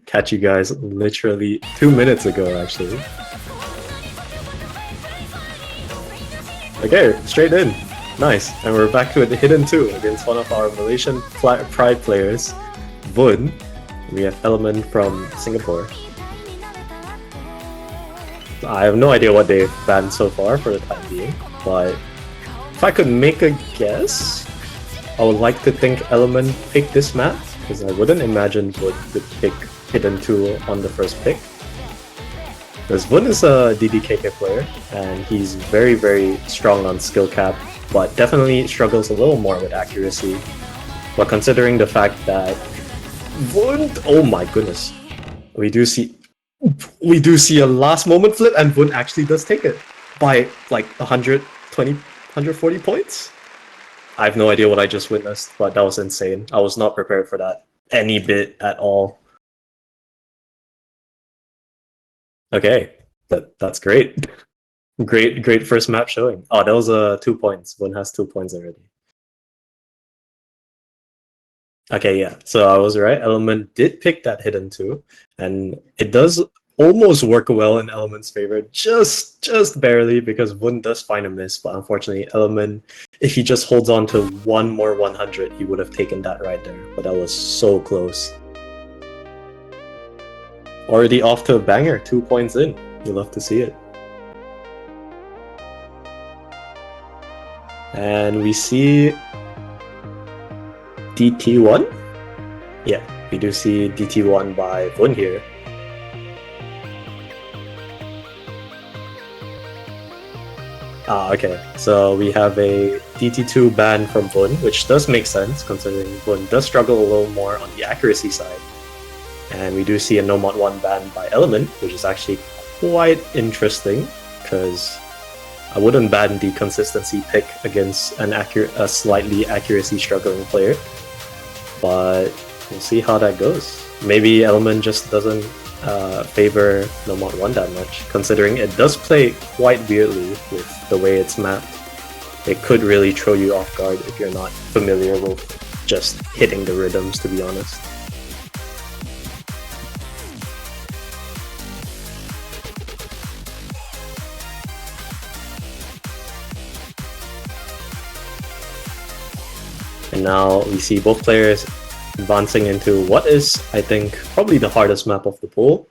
catch you guys literally 2 minutes ago, actually. Okay, straight in. Nice. And we're back to a hidden 2 against one of our Malaysian Pride players, Vun. We have Element from Singapore. I have no idea what they've banned so far for the time being, but if I could make a guess, I would like to think Element picked this map, because I wouldn't imagine Vun would pick Hidden 2 on the first pick. Because Vun is a DDKK player, and he's very, very strong on skill cap, but definitely struggles a little more with accuracy. But considering the fact that Vun, oh my goodness, we do see a last moment flip, and Vun actually does take it by like 120, 140 points. I have no idea what I just witnessed, but that was insane. I was not prepared for that any bit at all. Okay, that's great. Great first map showing. Oh, that was 2 points. Vun has 2 points already. Okay, yeah. So I was right. Element did pick that Hidden 2, and it does almost work well in Element's favor, just barely, because Vun does find a miss, but unfortunately Element, if he just holds on to one more 100, he would have taken that right there, but that was so close. Already off to a banger, 2 points in. You love to see it. And we see DT1? Yeah, we do see DT1 by Vun here. Okay, so we have a DT2 ban from Vun, which does make sense considering Vun does struggle a little more on the accuracy side. And we do see a Element118 ban by Element, which is actually quite interesting, because I wouldn't ban the consistency pick against a slightly accuracy struggling player. But we'll see how that goes. Maybe Element just doesn't favor Element118 that much, considering it does play quite weirdly with the way it's mapped. It could really throw you off guard if you're not familiar with just hitting the rhythms, to be honest. And now we see both players advancing into what is, I think, probably the hardest map of the pool,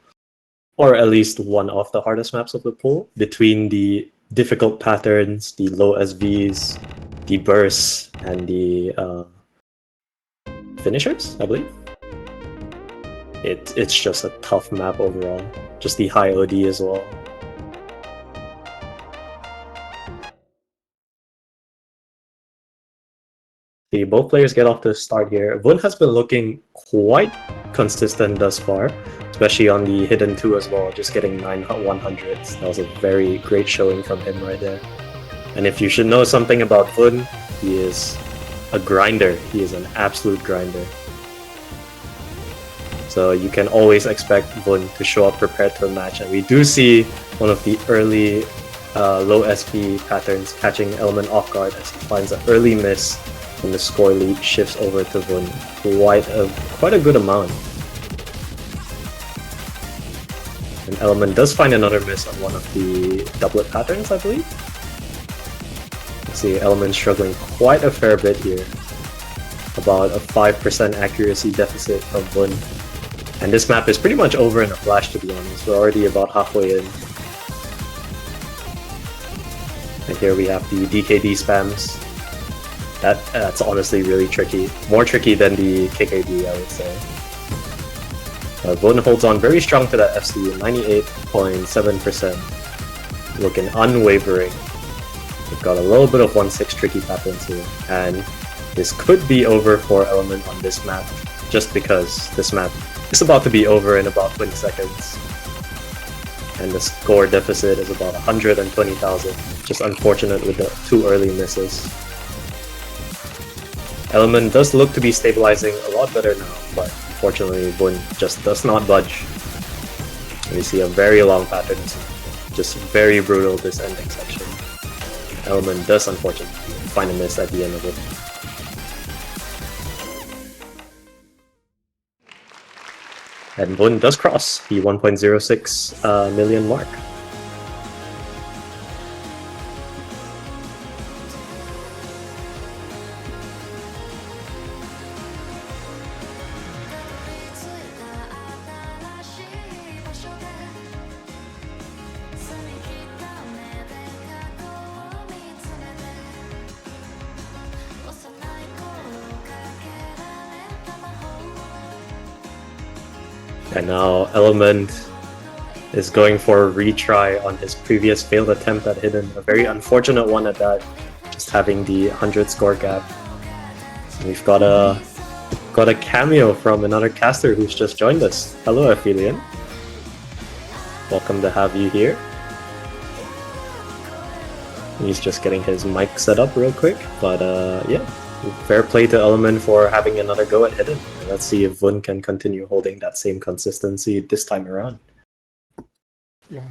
or at least one of the hardest maps of the pool, between the difficult patterns, the low SVs, the bursts, and the finishers, I believe. It's just a tough map overall, just the high OD as well. Both players get off to the start here. Vun has been looking quite consistent thus far, especially on the Hidden 2 as well, just getting 9 100s. That was a very great showing from him right there. And if you should know something about Vun, he is a grinder. He is an absolute grinder. So you can always expect Vun to show up prepared to a match, and we do see one of the early low SP patterns catching Element off guard as he finds an early miss. And the score lead shifts over to Vun quite a good amount. And Element does find another miss on one of the doublet patterns, I believe. Let's see, Element struggling quite a fair bit here. About a 5% accuracy deficit from Vun. And this map is pretty much over in a flash, to be honest. We're already about halfway in. And here we have the DKD spams. That's honestly really tricky. More tricky than the KKD, I would say. Vun holds on very strong to that FC, 98.7%. Looking unwavering. We've got a little bit of 1-6 tricky patterns here. And this could be over for Element on this map, just because this map is about to be over in about 20 seconds. And the score deficit is about 120,000. Just unfortunate with the 2 early misses. Element does look to be stabilizing a lot better now, but unfortunately Vun just does not budge. And we see a very long pattern, just very brutal this ending section. Element does unfortunately find a miss at the end of it. And Vun does cross the 1.06 million mark. And now Element is going for a retry on his previous failed attempt at Hidden. A very unfortunate one at that, just having the 100 score gap. We've got a cameo from another caster who's just joined us. Hello, Aphelion. Welcome to have you here. He's just getting his mic set up real quick, but yeah. Fair play to Element for having another go at Hidden. Let's see if Vun can continue holding that same consistency this time around. Yeah,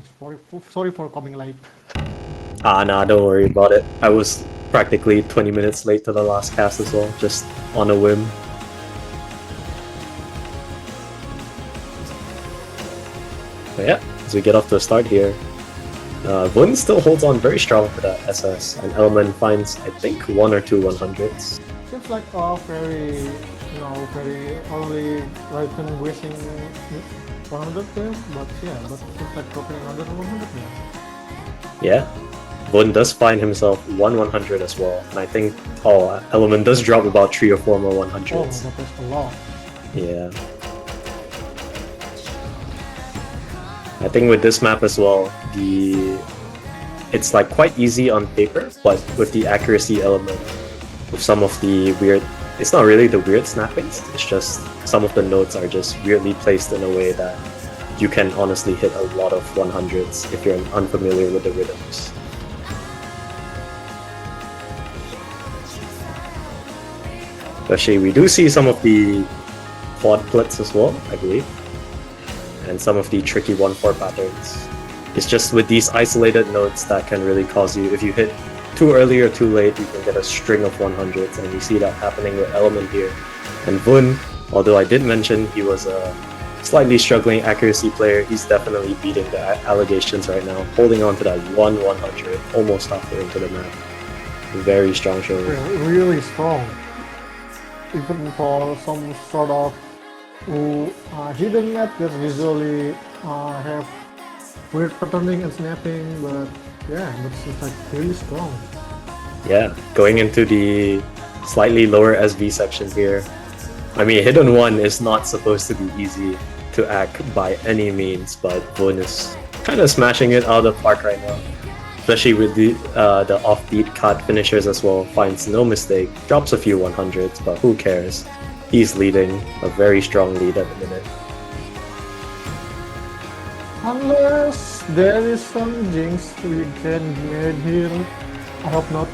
sorry for coming late. Nah, don't worry about it. I was practically 20 minutes late to the last cast as well, just on a whim. But yeah, as we get off to a start here, Vun still holds on very strong for that SS, and Element finds, I think, 1 or 2 100s. Seems like a very early Ryzen wasting 100 there, but yeah, but it seems like dropping another 100 there. Yeah, Vun does find himself 1 100 as well, and I think Element does drop about 3 or 4 more 100s. Oh, that's a lot. Yeah. I think with this map as well, it's like quite easy on paper, but with the accuracy element, with some of the weird, it's not really the weird snappings, it's just some of the notes are just weirdly placed in a way that you can honestly hit a lot of 100s if you're unfamiliar with the rhythms. Especially, we do see some of the quad plits as well, I believe, and some of the tricky 1-4 patterns. It's just with these isolated notes that can really cause you, if you hit too early or too late, you can get a string of 100s, and we see that happening with Element here. And Vun, although I did mention he was a slightly struggling accuracy player, he's definitely beating the allegations right now, holding on to that 100 almost halfway into the map. Very strong showing. Really strong. Even for some sort of hidden map that usually have weird patterning and snapping, but yeah, it's like really strong. Yeah, going into the slightly lower SV section here. I mean, Hidden 1 is not supposed to be easy to act by any means, but Vun is kind of smashing it out of the park right now. Especially with the offbeat cut finishers as well. Finds no mistake, drops a few 100s, but who cares? He's leading, a very strong lead at the minute. Unless there is some jinx we can get here. I hope not.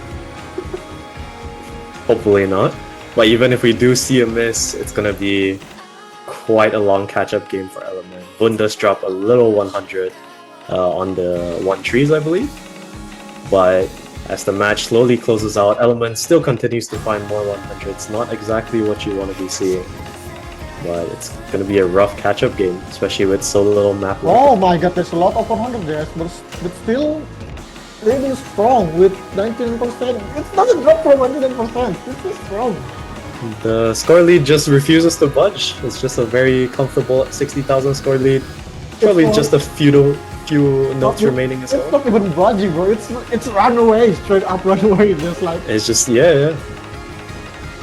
Hopefully not. But even if we do see a miss, it's gonna be quite a long catch-up game for Element. Vun does drop a little 100 on the 1-3s, I believe. But as the match slowly closes out, Element still continues to find more 100s. Not exactly what you want to be seeing. But it's going to be a rough catch-up game, especially with so little map left. Oh my god, there's a lot of 100 there, but still really strong with 99%. It doesn't drop from 99%. This is strong. The score lead just refuses to budge. It's just a very comfortable 60,000 score lead. Probably just a few notes remaining as well. It's not even budging, bro. It's run away, straight up run away. Just like it's just yeah.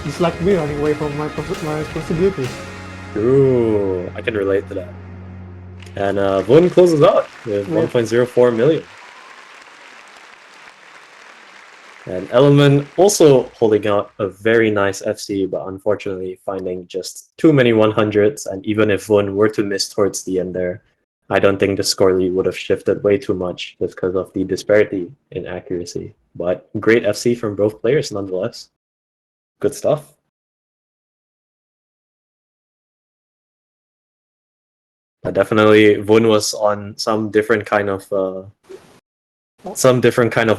It's like me running away from my responsibilities. Ooh, I can relate to that. And Vun closes out with 1.04 million. And Element also holding out a very nice FC, but unfortunately finding just too many 100s. And even if Vun were to miss towards the end there, I don't think the score lead would have shifted way too much just because of the disparity in accuracy. But great FC from both players nonetheless. Good stuff. Definitely, Vun was on some different kind of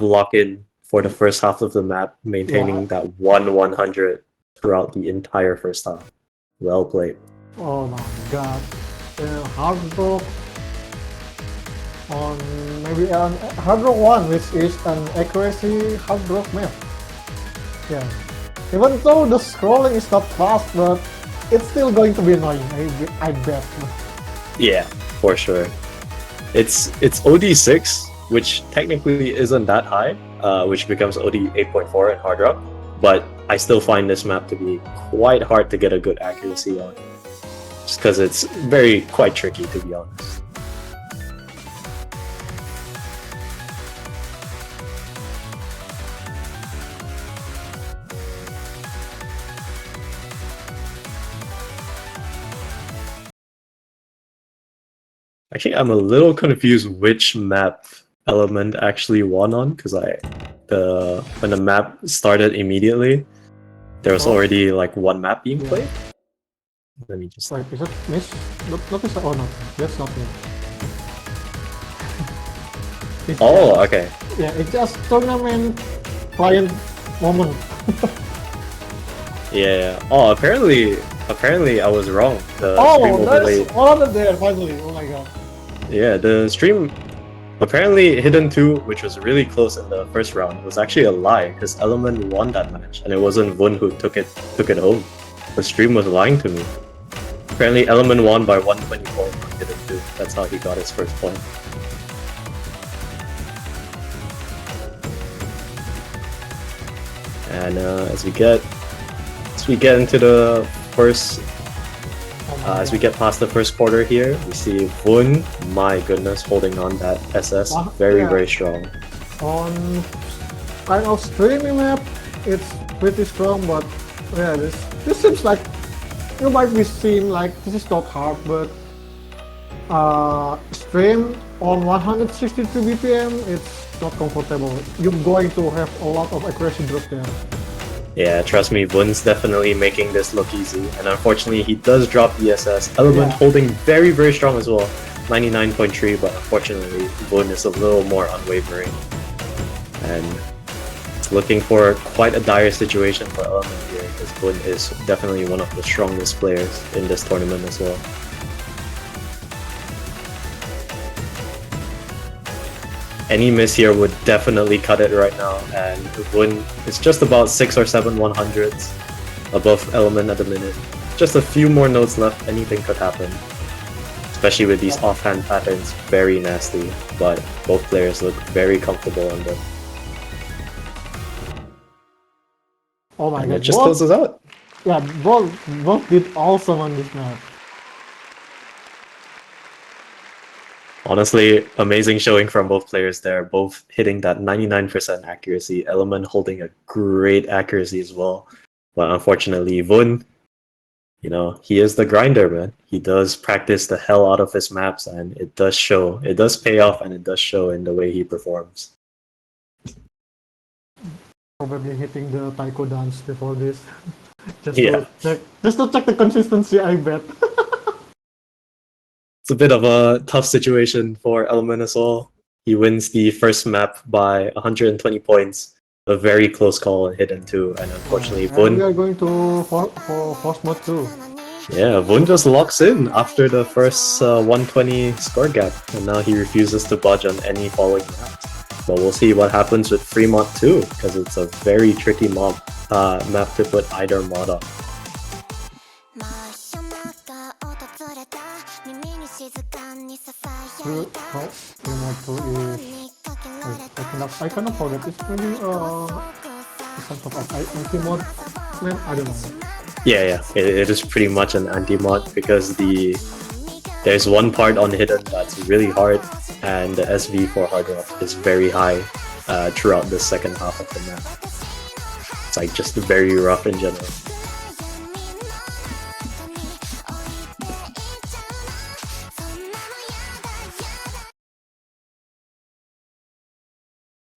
lock-in for the first half of the map, maintaining that 100 throughout the entire first half. Well played. Oh my god. hard rock on maybe an hard rock 1, which is an accuracy hard rock map. Yeah, even though the scrolling is not fast, but it's still going to be annoying, I bet. Yeah, for sure. It's OD6, which technically isn't that high, which becomes OD 8.4 in hard rock, but I still find this map to be quite hard to get a good accuracy on, just because it's quite tricky, to be honest. Actually, I'm a little confused which map Element actually won on, because when the map started immediately, there was already like one map being played. Let me just... Wait, is that miss? Not miss? Oh no, that's not me. Oh, okay. Yeah, it's just tournament client moment. Yeah. Oh, apparently I was wrong. The Oh, stream overlay... there's one of there finally. Oh my god. Yeah, the stream apparently Hidden 2, which was really close in the first round, was actually a lie because Element won that match, and it wasn't Vun who took it home. The stream was lying to me. Apparently, Element won by 124 on Hidden 2. That's how he got his first point. And as we get into the first. As we get past the first quarter here, we see Vun, my goodness, holding on that SS very strong. On kind of streamy map, it's pretty strong, but yeah, this seems like you might be seeing like this is not hard, but stream on 162 BPM, it's not comfortable. You're going to have a lot of accuracy drop there. Yeah, trust me, Vun's definitely making this look easy, and unfortunately he does drop the SS. Element holding very strong as well, 99.3, but unfortunately Vun is a little more unwavering. And it's looking for quite a dire situation for Element here, because Vun is definitely one of the strongest players in this tournament as well. Any miss here would definitely cut it right now, and Vun is just about 6 or 7 100s above Element at the minute. Just a few more notes left, anything could happen. Especially with these offhand patterns, very nasty, but both players look very comfortable on them. Oh my god, it just closes out. Yeah, both did awesome on this map. Honestly, amazing showing from both players there, both hitting that 99% accuracy, Element holding a great accuracy as well. But unfortunately, Vun, you know, he is the grinder, man. He does practice the hell out of his maps, and it does show. It does pay off, and it does show in the way he performs. Probably hitting the taiko dance before this. just to check the consistency, I bet. It's a bit of a tough situation for Element as well. He wins the first map by 120 points. A very close call in Hidden 2, and unfortunately Vun... We are going to for force mode 2. Yeah, Vun just locks in after the first 120 score gap, and now he refuses to budge on any following maps. But we'll see what happens with free mod 2, because it's a very tricky map to put either mod on. I cannot forget. It's maybe some sort of anti-mod. Man, I don't know. Yeah, it is pretty much an anti-mod because there's one part on Hidden that's really hard, and the SV for hard rock is very high throughout the second half of the map. It's like just very rough in general.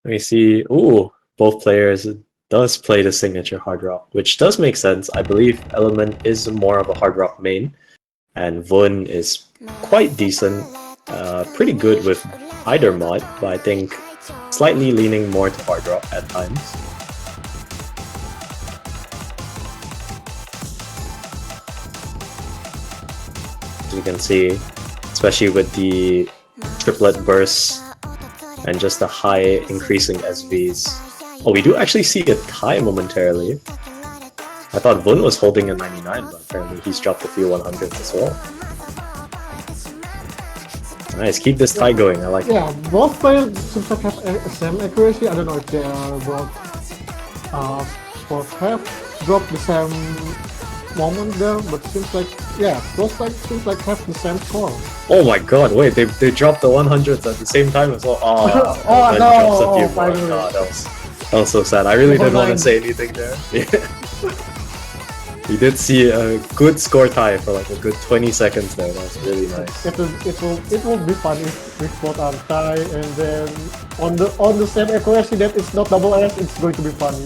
Let me see. Ooh, both players does play the signature hard rock, which does make sense. I believe Element is more of a hard rock main, and Vun is quite decent, pretty good with either mod, but I think slightly leaning more to hard rock at times. As you can see, especially with the triplet bursts and just the high increasing SVs. Oh, we do actually see a tie momentarily. I thought Vun was holding a 99, but apparently he's dropped a few 100s as well. Nice, keep this tie going, I like it. Yeah, both players seems like have same accuracy. I don't know if they are both both have dropped the same moment there, but seems like, yeah, both like seems like have the same score. Oh my god, wait, they dropped the 100s at the same time as well. Oh, Oh, then no, drops a few more. finally. Oh, that was so sad. I really didn't want to Nine. say anything there. We did see a good score tie for like a good 20 seconds there. That was really nice. It will be fun if we both are tie, and then on the same accuracy that it's not double S, it's going to be funny.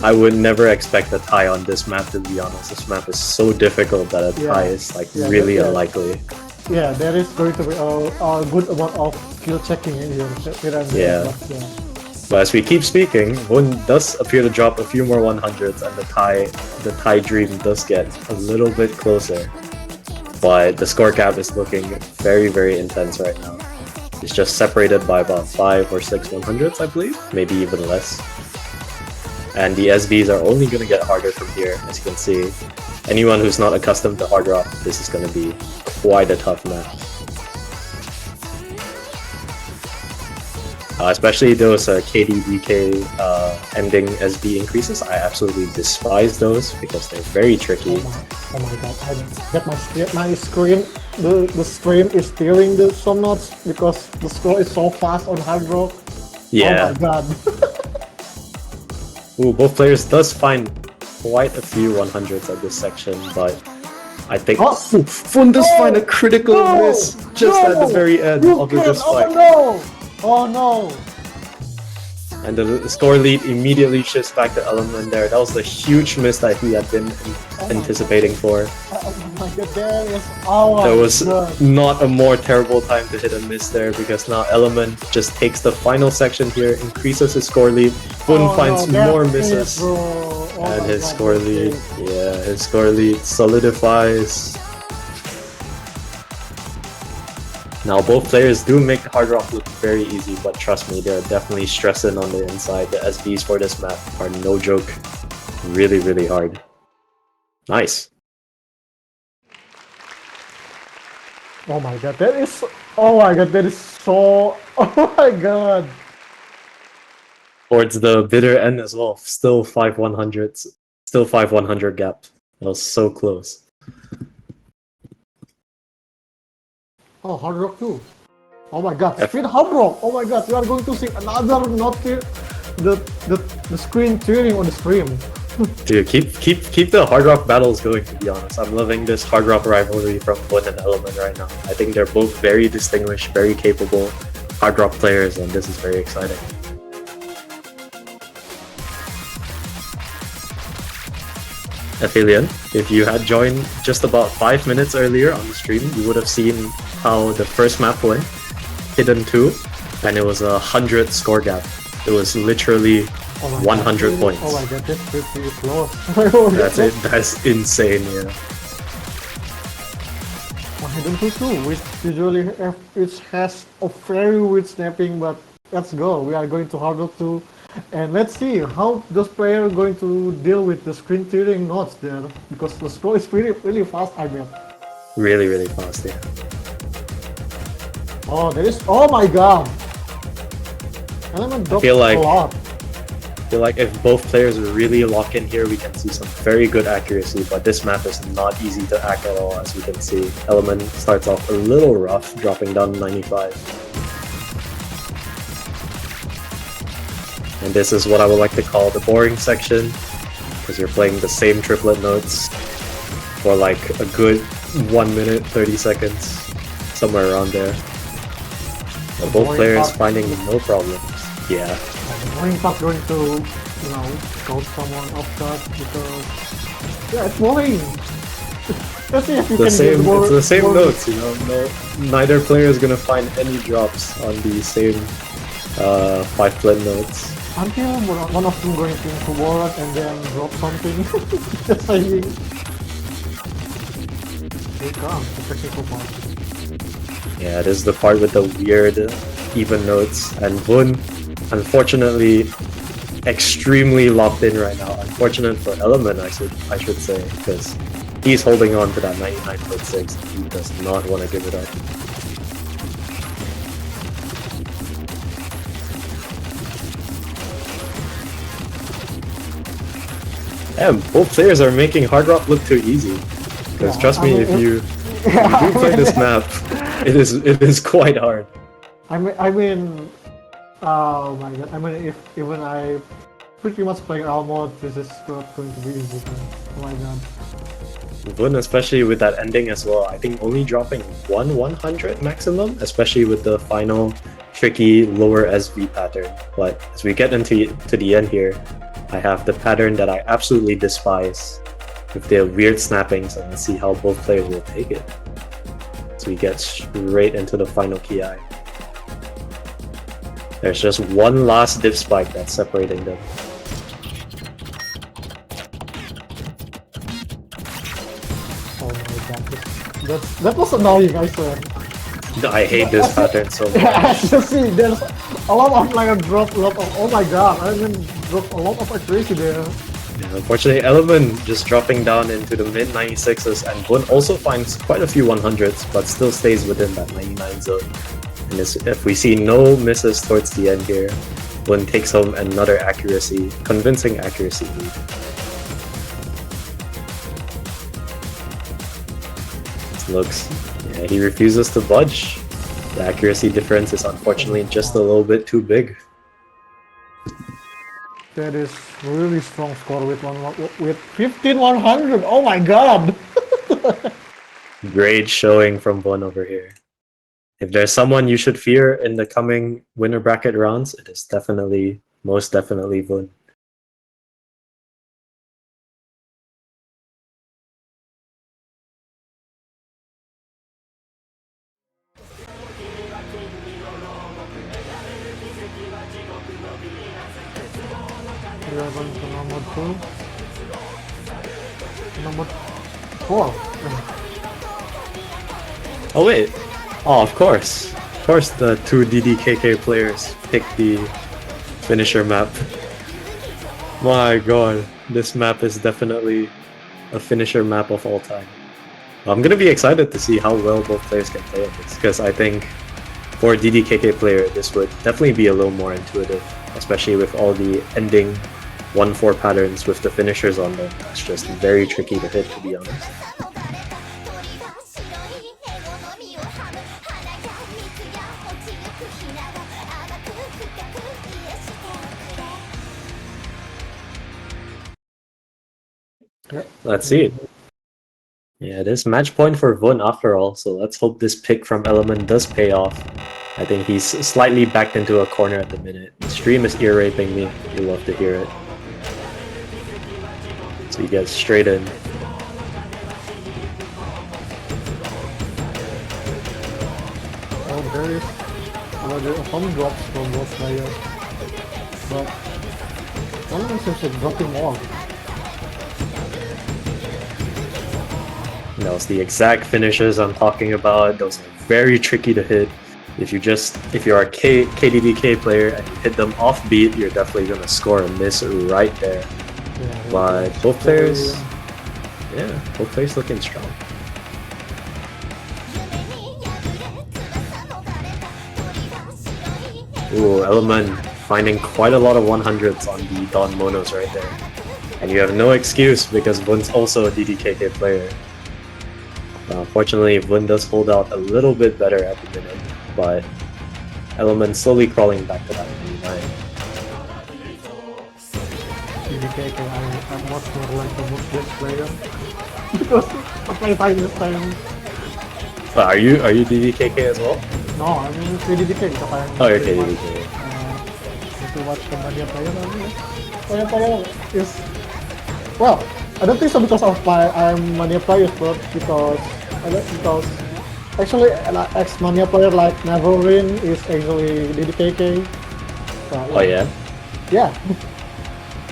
I would never expect a tie on this map, to be honest. This map is so difficult that a tie is like really unlikely. Yeah, there is going to be a good amount of skill checking in here. Yeah. But as we keep speaking, Vun does appear to drop a few more 100s, and the tie dream does get a little bit closer. But the score gap is looking very, very intense right now. It's just separated by about 5 or 6 100s, I believe, maybe even less. And the SVs are only going to get harder from here, as you can see. Anyone who's not accustomed to hard rock, this is going to be quite a tough map. Especially those KD/DK ending SB increases, I absolutely despise those because they're very tricky. Oh my god, I get my screen, the stream is stealing some notes because the score is so fast on hard rock. Yeah. Oh my god. Ooh, both players does find quite a few 100s at this section, but I think Vun does find a critical miss just at the very end of this fight. Oh no! And the score lead immediately shifts back to Element there. That was the huge miss that he had been anticipating for. Oh my god, there was not a more terrible time to hit a miss there, because now Element just takes the final section here, increases his score lead. Vun finds more misses. And his score lead, his score lead solidifies. Now both players do make hard rock look very easy, but trust me, they're definitely stressing on the inside. The SBs for this map are no joke. Really, really hard. Nice. Oh my god, that is... Oh my god, that is so... Oh my god! Towards the bitter end as well. Still 5 100s. Still 5 100 gap. That was so close. Oh, hard rock too. Oh my god, speed hard rock! Oh my god, we are going to see another not the screen tearing on the stream. Dude, keep the hard rock battles going, to be honest. I'm loving this hard rock rivalry from Vun and Element right now. I think they're both very distinguished, very capable hard rock players, and this is very exciting. Aphelion, if you had joined just about 5 minutes earlier on the stream, you would have seen how the first map went, Hidden 2, and it was 100 score gap. It was literally 100 points. Oh my god, that's pretty close. That's it. That's insane, yeah. Hidden 2 too, which usually it has a very weird snapping, but let's go. We are going to hard rock 2. And let's see how those players are going to deal with the screen tearing notes there, because the score is really fast, I bet. Really, really fast, yeah. Oh, there is... Oh my god! Element dropped a lot. I feel like if both players really lock in here, we can see some very good accuracy, but this map is not easy to hack at all, as we can see. Element starts off a little rough, dropping down to 95. And this is what I would like to call the boring section, because you're playing the same triplet notes for like a good 1 minute, 30 seconds, somewhere around there. But both players finding no problems. Yeah. The boring part going to, you know, coach someone off guard because... Yeah, it's boring! Let's see if you can get more... It's the same notes, you know, neither player is gonna find any drops on the same 5 flint notes. Until one of them going into board and then drop something. Just saying. Here comes the technical part. Yeah, this is the part with the weird even notes, and Vun, unfortunately, extremely locked in right now. Unfortunate for Element, I should say, because he's holding on to that 99.6. He does not want to give it up. Damn, both players are making Hard Rock look too easy. Because trust me, if you do play this map, it is quite hard. I mean, oh my god! I mean, if even I pretty much playing Almod, this is not going to be easy. Oh my god! Vun, especially with that ending as well, I think only dropping 100 maximum, especially with the final tricky lower SV pattern. But as we get into the end here, I have the pattern that I absolutely despise with their weird snappings, and let's see how both players will take it. So we get straight into the final Ki. There's just one last div spike that's separating them. Oh my god! That was annoying, I swear. I hate this pattern so much. As you see, there's a lot of like a drop, a lot of oh my god! I mean, drop a lot of accuracy there. Yeah, unfortunately, Element just dropping down into the mid 96s, and Vun also finds quite a few 100s, but still stays within that 99 zone. And if we see no misses towards the end here, Vun takes home another accuracy, convincing accuracy lead. This looks, yeah, he refuses to budge. The accuracy difference is unfortunately just a little bit too big. That is really strong score with 15100. Oh my god! Great showing from Vun over here. If there's someone you should fear in the coming winner bracket rounds, it is definitely, most definitely Vun. We are going to number 2. Number 4. Oh wait, oh of course the two DDKK players picked the finisher map. My god, this map is definitely a finisher map of all time. I'm gonna be excited to see how well both players can play on this, because I think for a DDKK player this would definitely be a little more intuitive, especially with all the ending 1-4 patterns with the finishers on them. That's just very tricky to hit, to be honest. Let's see it. Yeah, this match point for Vun after all, so let's hope this pick from Element does pay off. I think he's slightly backed into a corner at the minute. The stream is ear raping me. You love to hear it. So he gets straight in. Oh, there is some drops from both players, but one seems to dropping more. Those the exact finishes I'm talking about. Those are very tricky to hit. If you're a KDDK player and you hit them offbeat, you're definitely gonna score a miss right there. Yeah, But both players, both players looking strong. Ooh, Element finding quite a lot of 100s on the Don Monos right there. And you have no excuse because Vun's also a DDKK player. Unfortunately, Vun does hold out a little bit better at the minute, but Element slowly crawling back to that 99. DDK, I'm much more like the most player because I play time this time. But are you DDKK as well? No, I'm DDK because I'm. Oh, okay, DDK. If you watch the Mania player, player is well. I don't think so because of I'm Mania players, but because actually ex Mania player like Neverwin is actually DDKK. So, Oh yeah. Yeah.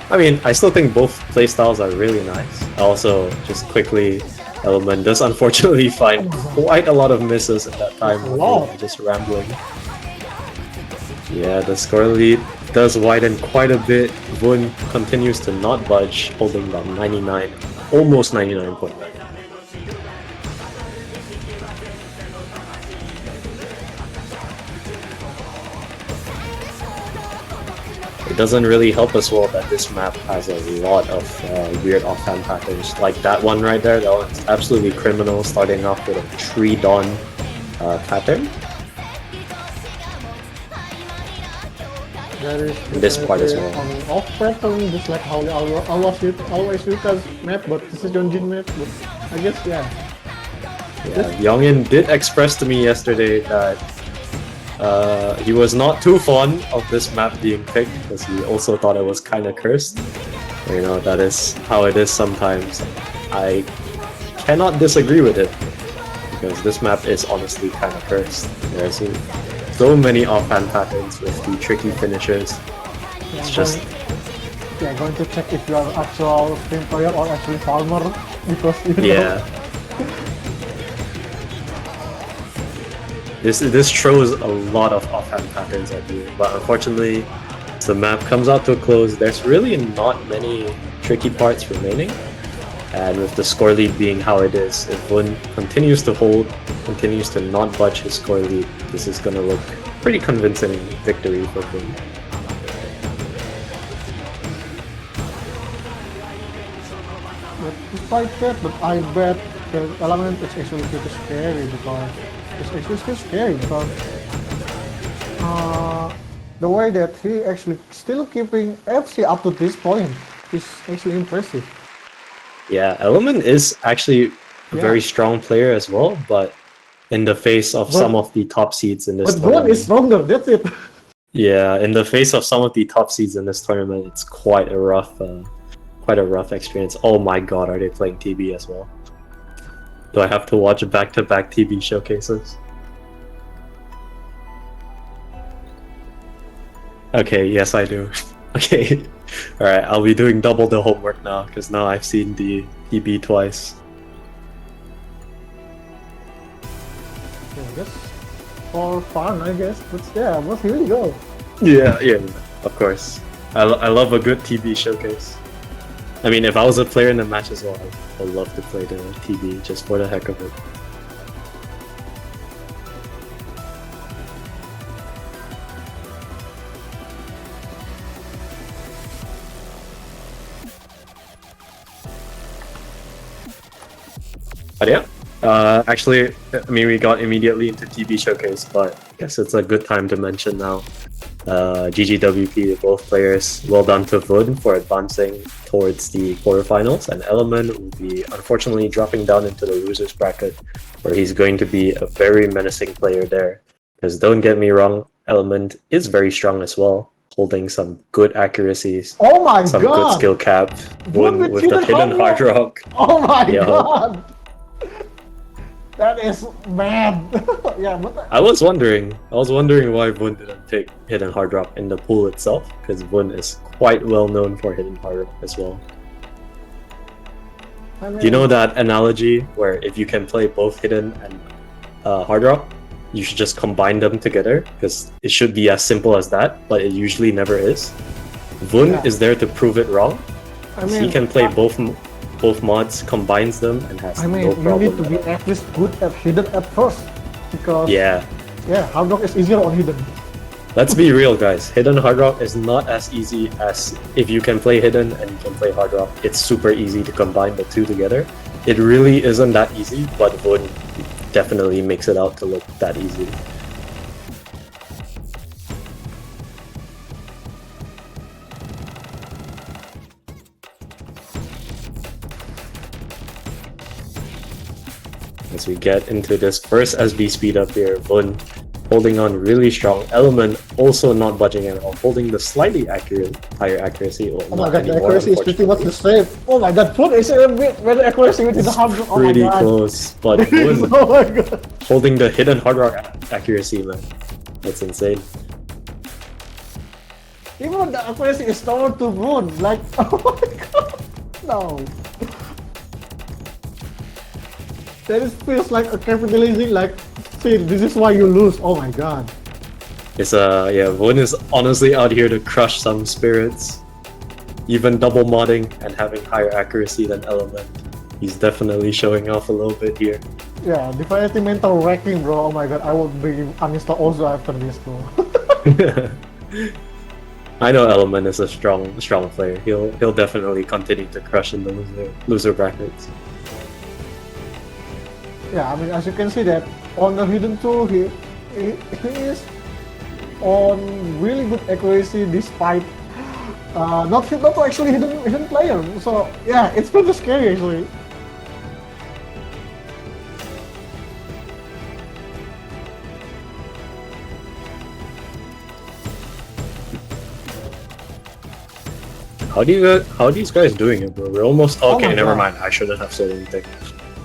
I mean, I still think both playstyles are really nice. Also, just quickly, Element does unfortunately find quite a lot of misses at that time. A lot. Just rambling. Yeah, the score lead does widen quite a bit. Vun continues to not budge, holding that 99, almost 99.9. It doesn't really help as well that this map has a lot of weird offhand patterns. Like that one right there, that one's absolutely criminal, starting off with a tree dawn pattern. There is This part as well. Off pattern, just like how I always Yuka's map, but this is Yeonjin map. But I guess yeah. Youngin did express to me yesterday that he was not too fond of this map being picked because he also thought it was kind of cursed. You know, that is how it is sometimes. I cannot disagree with it because this map is honestly kind of cursed. There's so many offhand patterns with the tricky finishes. It's just... going to check if you are actual stream player or actually farmer because you know. This throws a lot of offhand patterns at you, but unfortunately, as the map comes out to a close, there's really not many tricky parts remaining. And with the score lead being how it is, if Vun continues to hold, continues to not budge his score lead, this is going to look pretty convincing victory for Vun. But despite that, but I bet the Element is actually pretty scary because it's actually still scary because the way that he actually still keeping FC up to this point is actually impressive. Yeah, Element is actually a very strong player as well, but in the face of some of the top seeds in this tournament... But Vun is stronger, that's it. Yeah, in the face of some of the top seeds in this tournament, it's quite a rough experience. Oh my god, are they playing TB as well? Do I have to watch back-to-back TB showcases? Okay, yes I do. Okay. Alright, I'll be doing double the homework now, because now I've seen the TB twice. Yeah, that's for fun, I guess. But yeah, but here we go. Yeah, of course. I love a good TB showcase. I mean, if I was a player in the match as well, I'd love to play the TB just for the heck of it. But yeah, actually, I mean, we got immediately into TB showcase, but I guess it's a good time to mention now. GGWP, both players, well done to Vun for advancing towards the quarterfinals, and Element will be unfortunately dropping down into the losers bracket, where he's going to be a very menacing player there. Because don't get me wrong, Element is very strong as well, holding some good accuracies, oh my some god, good skill cap, Vun with the hidden hard rock. Oh my god, that is mad. Yeah, but I was wondering why Vun didn't pick hidden hard rock in the pool itself, because Vun is quite well known for hidden hard rock as well. I mean, Do you know that analogy where if you can play both hidden and hard rock, you should just combine them together? Because it should be as simple as that, but it usually never is. Vun is there to prove it wrong. I mean, he can play both mods, combines them, and has no problem. You need to be at least good at hidden at first, because hard rock is easier on hidden. Let's be real, guys. Hidden hard rock is not as easy as if you can play hidden and you can play hard rock. It's super easy to combine the two together. It really isn't that easy, but Vun definitely makes it out to look that easy. As we get into this first SB speed up here, Vun holding on really strong. Element also not budging at all, holding the slightly higher accuracy. Oh my god, the accuracy is pretty much the same. Oh my god, Vun is a bit when the accuracy with the hard rock. Pretty close, but Vun oh my god, holding the hidden hard rock accuracy, man. That's insane. Even the accuracy is lower to Vun, like, oh my god, no. That is feels like a capitalizing. Like, see, this is why you lose. Oh my god. It's yeah, Vun is honestly out here to crush some spirits. Even double modding and having higher accuracy than Element. He's definitely showing off a little bit here. Yeah, Defiantly mental wrecking, bro. Oh my god, I will be uninstall also after this, bro. I know Element is a strong player. He'll definitely continue to crush in the loser brackets. Yeah, I mean, as you can see that on the Hidden 2, he is on really good accuracy despite not actually hidden player. So yeah, it's pretty scary actually. How are these guys doing it, bro? We're almost okay. Never mind. I shouldn't have said anything.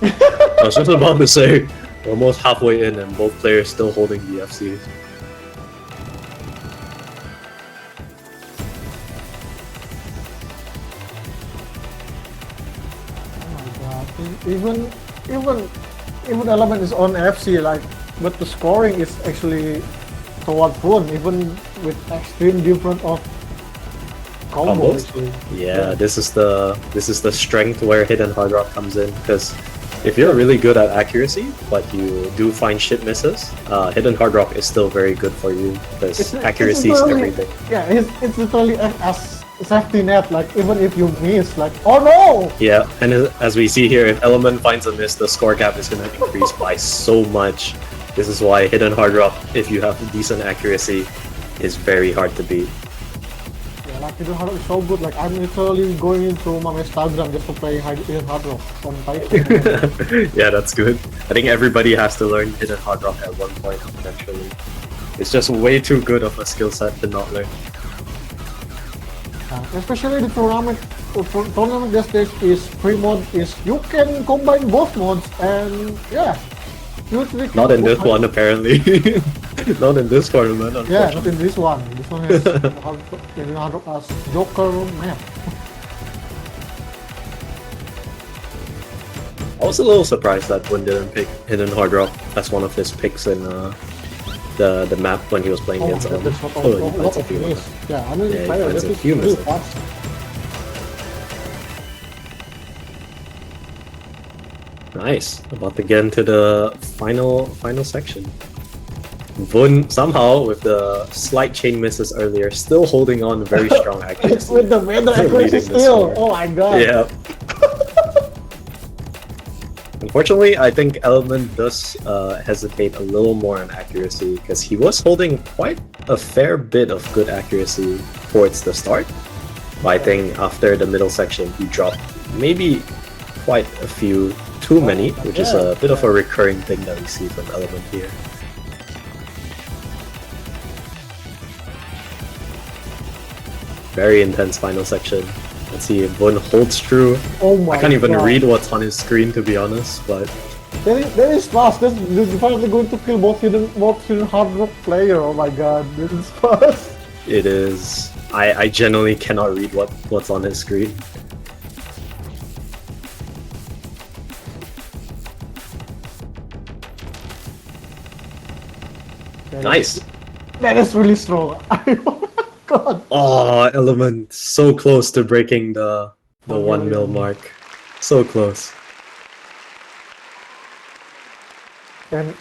I was just about to say we're almost halfway in, and both players still holding the FCs. Oh my god! Even Element is on FC, like, but the scoring is actually toward Prune, even with extreme difference of combos. Yeah, this is the strength where Hidden Hard Rock comes in, because if you're really good at accuracy but you do find shit misses, Hidden Hard Rock is still very good for you because accuracy is everything. Yeah, it's literally as safety net. Like, even if you miss, like, oh no! Yeah, and as we see here, if Element finds a miss, the score gap is going to increase by so much. This is why Hidden Hard Rock, if you have decent accuracy, is very hard to beat. Like, Hidden Hard Rock is so good. Like, I'm literally going into my Instagram just to play Hidden Hard Rock on Titan. Yeah, that's good. I think everybody has to learn Hidden Hard Rock at one point eventually. It's just way too good of a skill set to not learn. Especially the tournament this stage is free mode is you can combine both modes, and yeah. Not in this one, apparently. Not in this tournament, yeah, not in this one. This one has Joker map. I was a little surprised that Win didn't pick Hidden Hard Rock as one of his picks in the map when he was playing against Element. Yeah, I mean, he finds a few misses. Nice. About to get into the final section. Vun somehow, with the slight chain misses earlier, still holding on very strong accuracy. With the meta accuracy still. Oh my god. Yeah. Unfortunately, I think Element does hesitate a little more on accuracy because he was holding quite a fair bit of good accuracy towards the start. But I think after the middle section, he dropped maybe quite a few too many, which is a bit of a recurring thing that we see from Element here. Very intense final section. Let's see if Vun holds true. Oh my god. I can't even read what's on his screen, to be honest, but... That is fast. That's definitely going to kill both hidden Hard Rock player. Oh my god, this is fast. It is. I genuinely cannot read what's on his screen. Nice. That is really strong. God. Oh, Element so close to breaking the 1 mil mark. So close. And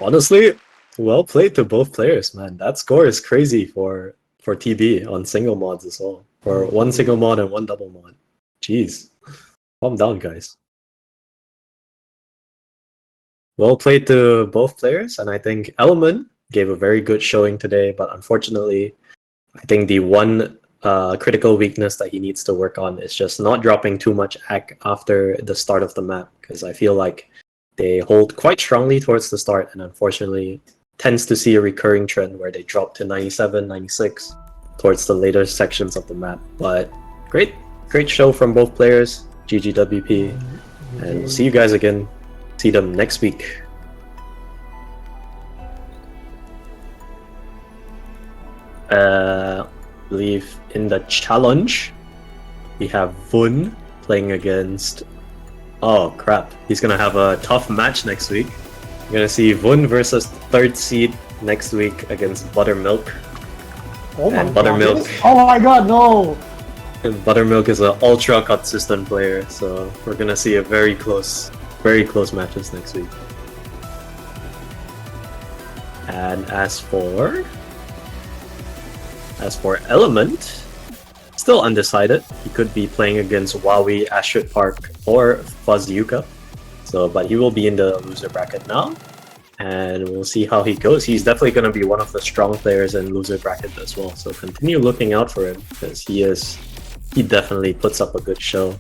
honestly, well played to both players, man. That score is crazy for TB on single mods as well. For one single mod and one double mod. Jeez. Calm down, guys. Well played to both players, and I think Element gave a very good showing today, but unfortunately, I think the one critical weakness that he needs to work on is just not dropping too much AC after the start of the map, because I feel like they hold quite strongly towards the start, and unfortunately tends to see a recurring trend where they drop to 97, 96 towards the later sections of the map. But great show from both players, GGWP, and we'll see you guys again. See them next week. I believe in the challenge we have Vun playing against Oh crap, he's gonna have a tough match next week. You're gonna see Vun versus third seed next week against Buttermilk. Oh my And god. Buttermilk. Oh my god, no! And Buttermilk is an ultra consistent player, so we're gonna see a very close matches next week. And as for Element, still undecided. He could be playing against Huawei, Astrid Park, or Fuzz Yuka. So, but he will be in the loser bracket now, and we'll see how he goes. He's definitely going to be one of the strong players in loser bracket as well. So continue looking out for him because he definitely puts up a good show.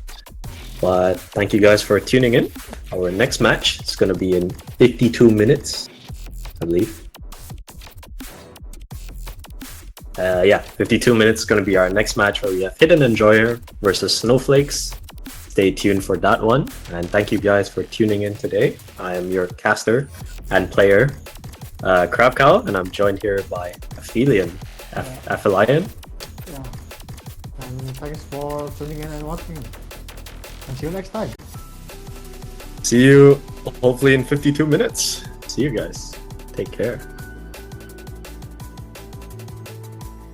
But thank you guys for tuning in. Our next match is going to be in 52 minutes, I believe. 52 minutes is going to be our next match where we have Hidden Enjoyer versus Snowflakes. Stay tuned for that one. And thank you guys for tuning in today. I am your caster and player, Crab Cow, and I'm joined here by Aphelion. Aphelion? Yeah. And thanks for tuning in and watching. And see you next time. See you hopefully in 52 minutes. See you guys. Take care.